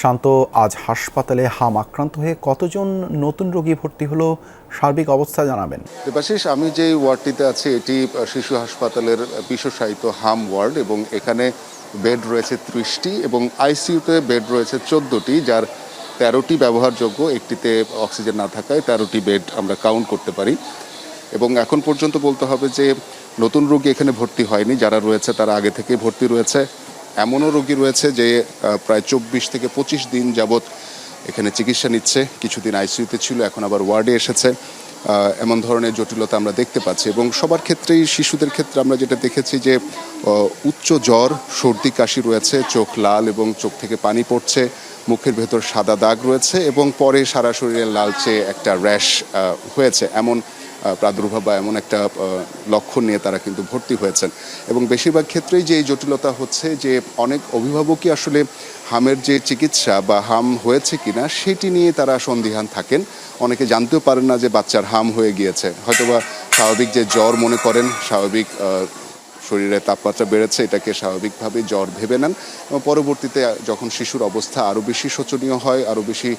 শান্ত, আজ হাসপাতালে হাম আক্রান্ত হয়ে কতজন নতুন রোগী ভর্তি হলো, সার্বিক অবস্থা জানাবেন। দেবাশিস, আমি যে ওয়ার্ডটিতে আছি এটি শিশু হাসপাতালের বিশেষায়িত হাম ওয়ার্ড এবং এখানে বেড রয়েছে 30টি এবং আইসিইউতে বেড রয়েছে 14টি, যার 13টি ব্যবহারযোগ্য। একটিতে অক্সিজেন না থাকায় 13টি বেড আমরা কাউন্ট করতে পারি। এবং এখন পর্যন্ত বলতে হবে যে নতুন রোগী এখানে ভর্তি হয়নি, যারা রয়েছে তারা আগে থেকেই ভর্তি রয়েছে। এমনও রোগী রয়েছে যে প্রায় 24 থেকে 25 দিন যাবৎ এখানে চিকিৎসা নিচ্ছে, কিছুদিন আইসিইউতে ছিল, এখন আবার ওয়ার্ডে এসেছে। এমন ধরনের জটিলতা আমরা দেখতে পাচ্ছি এবং সবার ক্ষেত্রেই, শিশুদের ক্ষেত্রে আমরা যেটা দেখেছি যে উচ্চ জ্বর, সর্দি কাশি রয়েছে, চোখ লাল এবং চোখ থেকে পানি পড়ছে, মুখের ভেতর সাদা দাগ রয়েছে এবং পরে সারা শরীরে লালচে একটা র্যাশ হয়েছে, এমন প্রাদুর্ভাব বা এমন একটা লক্ষণ নিয়ে তারা কিন্তু ভর্তি হয়েছেন। এবং বেশিরভাগ ক্ষেত্রেই যে এই জটিলতা হচ্ছে যে অনেক অভিভাবকই আসলে হামের যে চিকিৎসা বা হাম হয়েছে কিনা সেটি নিয়ে তারা সন্দিহান থাকেন। অনেকে জানতেও পারেন না যে বাচ্চার হাম হয়ে গিয়েছে, হয়তোবা স্বাভাবিক যে জ্বর মনে করেন, স্বাভাবিক শরীরে তাপমাত্রা বেড়েছে, এটাকে স্বাভাবিকভাবে জ্বর ভেবে নেন এবং পরবর্তীতে যখন শিশুর অবস্থা আরও বেশি শোচনীয় হয়, আরও বেশি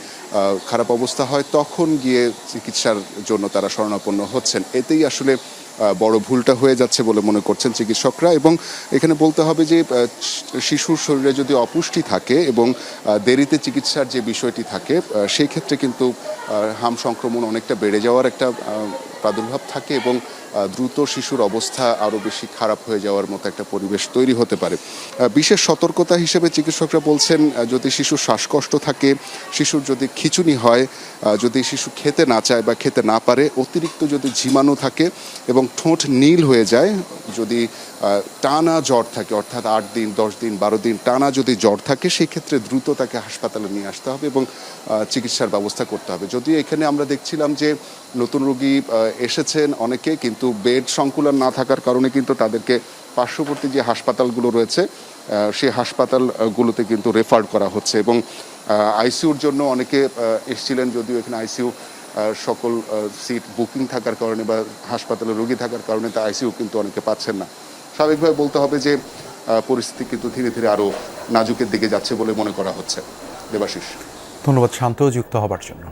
খারাপ অবস্থা হয়, তখন গিয়ে চিকিৎসার জন্য তারা শরণাপন্ন হচ্ছেন। এতেই আসলে বড় ভুলটা হয়ে যাচ্ছে বলে মনে করছেন চিকিৎসকরা। এবং এখানে বলতে হবে যে শিশুর শরীরে যদি অপুষ্টি থাকে এবং দেরিতে চিকিৎসার যে বিষয়টি থাকে, সেই ক্ষেত্রে কিন্তু হাম সংক্রমণ অনেকটা বেড়ে যাওয়ার একটা প্রাদুর্ভাব থাকে এবং দ্রুত শিশুর অবস্থা আরও বেশি খারাপ হয়ে যাওয়ার মতো একটা পরিবেশ তৈরি হতে পারে। বিশেষ সতর্কতা হিসেবে চিকিৎসকরা বলছেন, যদি শিশুর শ্বাসকষ্ট থাকে, শিশুর যদি খিঁচুনি হয়, যদি শিশু খেতে না চায় বা খেতে না পারে, অতিরিক্ত যদি ঝিমানো থাকে এবং ঠোঁট নীল হয়ে যায়, যদি টানা জ্বর থাকে, অর্থাৎ 8 দিন, 10 দিন, 12 দিন টানা যদি জ্বর থাকে, সেই ক্ষেত্রে দ্রুত তাকে হাসপাতালে নিয়ে আসতে হবে এবং চিকিৎসার ব্যবস্থা করতে হবে। যদিও এখানে আমরা দেখছিলাম যে নতুন রোগী এসেছেন অনেকে, কিন্তু বেড সংকুলন না থাকার কারণে কিন্তু তাদেরকে পার্শ্ববর্তী যে হাসপাতালগুলো রয়েছে সেই হাসপাতালগুলোতে কিন্তু রেফার করা হচ্ছে এবং আইসিইউর জন্য অনেকে এসেছিলেন, যদিও এখানে আইসিইউ সকল সিট বুকিং থাকার কারণে বা হাসপাতালে রোগী থাকার কারণে তা আইসিইউ কিন্তু অনেকে পাচ্ছেন না। স্বাভাবিকভাবে বলতে হবে যে পরিস্থিতি কিন্তু ধীরে ধীরে আরও নাজুকের দিকে যাচ্ছে বলে মনে করা হচ্ছে। দেবাশিস, ধন্যবাদ শান্ত যুক্ত হবার জন্য।